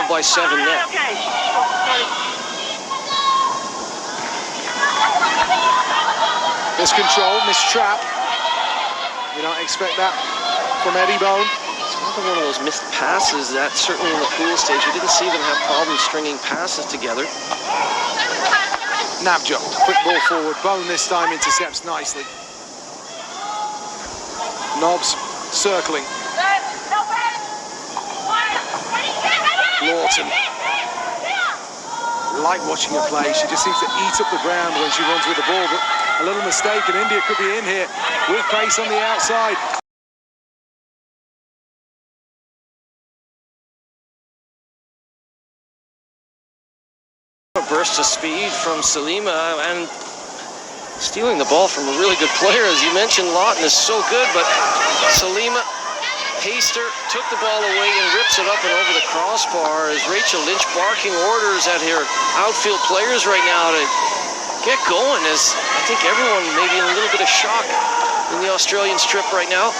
trail by 7 net. Miscontrol, mistrap. You don't expect that from Eddie Bone. It's another one of those missed passes that certainly in the pool stage, we didn't see them have problems stringing passes together. Navjo, quick ball forward. Bone this time intercepts nicely. Nobbs circling. Lawton. Like watching her play. She just seems to eat up the ground when she runs with the ball, but a little mistake and India could be in here with pace on the outside. A burst of speed from Salima and stealing the ball from a really good player. As you mentioned, Lawton is so good, but Salima paced her, took the ball away and rips it up and over the crossbar as Rachel Lynch barking orders at her outfield players right now to get going, as I think everyone may be in a little bit of shock in the Australian strip right now.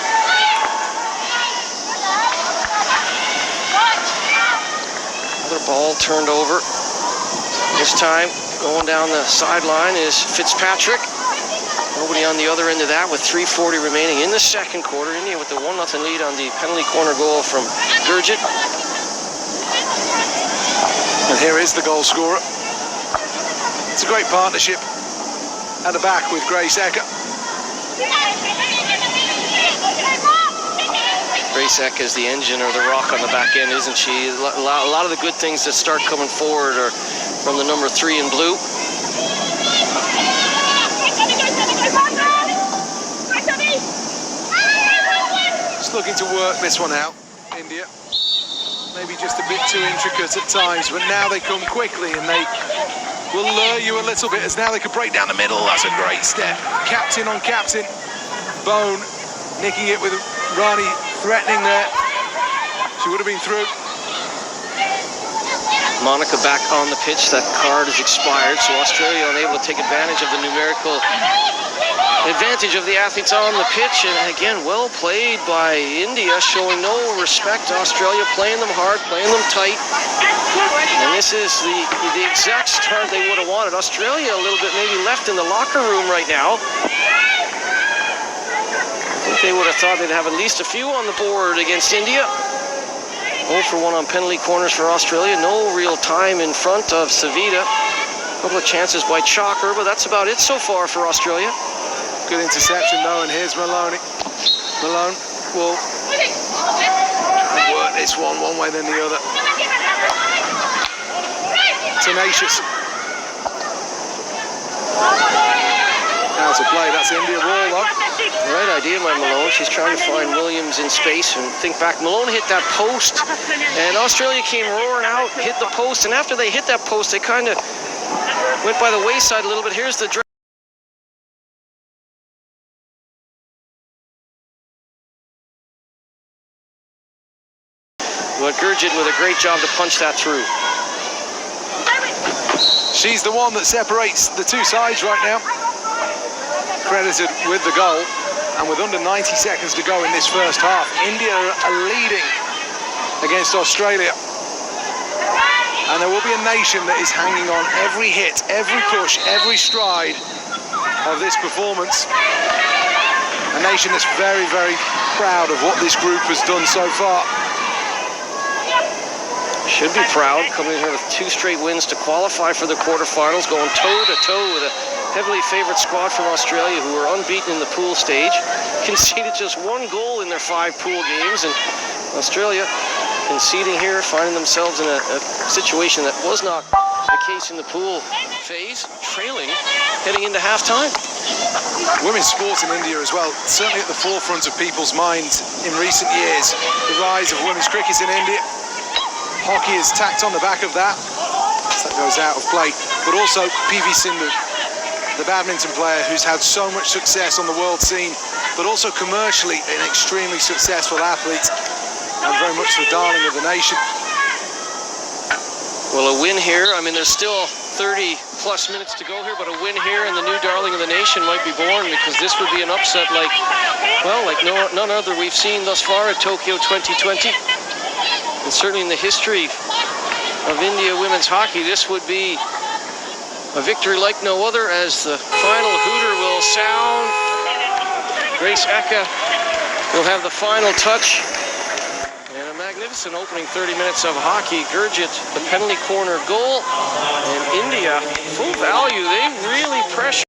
Another ball turned over. This time, going down the sideline is Fitzpatrick. Nobody on the other end of that with 3:40 remaining in the second quarter. India with the 1-0 lead on the penalty corner goal from Gurjit. And here is the goal scorer. It's a great partnership at the back with Grace Ecker. Grace Ecker is the engine or the rock on the back end, isn't she? A lot of the good things that start coming forward are from the number 3 in blue. Just looking to work this one out, India. Maybe just a bit too intricate at times, but now they come quickly and they will lure you a little bit, as now they could break down the middle. That's a great step. Captain on captain. Bone nicking it with Rani threatening there. She would have been through. Monica back on the pitch. That card is expired, so Australia unable to take advantage of the numerical advantage of the athletes on the pitch. And again, well played by India, showing no respect to Australia, playing them hard, playing them tight. And this is the exact start they would have wanted. Australia a little bit maybe left in the locker room right now. I think they would have thought they'd have at least a few on the board against India. 0 for 1 on penalty corners for Australia. No real time in front of Savita. A couple of chances by Chalker, but that's about it so far for Australia. Good interception though, and here's Maloney. Malone will work this one way then the other. Tenacious. Out of play, that's India ball though. Right idea by Malone. She's trying to find Williams in space and think back. Malone hit that post, and Australia came roaring out, hit the post, and after they hit that post, they kind of went by the wayside a little bit. Here's the but Gurjit with a great job to punch that through. She's the one that separates the two sides right now. Credited with the goal, and with under 90 seconds to go in this first half, India are leading against Australia. And there will be a nation that is hanging on every hit, every push, every stride of this performance. A nation that's very, very proud of what this group has done so far. Should be proud, coming here with 2 straight wins to qualify for the quarterfinals, going toe-to-toe with a heavily favored squad from Australia who were unbeaten in the pool stage, conceded just 1 goal in their 5 pool games, and Australia conceding here, finding themselves in a situation that was not the case in the pool phase, trailing, heading into halftime. Women's sport in India as well, certainly at the forefront of people's minds in recent years. The rise of women's cricket in India. Hockey is tacked on the back of that. That goes out of play. But also PV Sindhu, the badminton player who's had so much success on the world scene, but also commercially an extremely successful athlete and very much the darling of the nation. Well, a win here, I mean, there's still 30 plus minutes to go here, but a win here and the new darling of the nation might be born, because this would be an upset like, well, like none other we've seen thus far at Tokyo 2020. And certainly in the history of India women's hockey. This would be a victory like no other as the final hooter will sound. Grace Eka will have the final touch. And a magnificent opening 30 minutes of hockey. Gurjit, the penalty corner goal. And India, full value. They really pressure.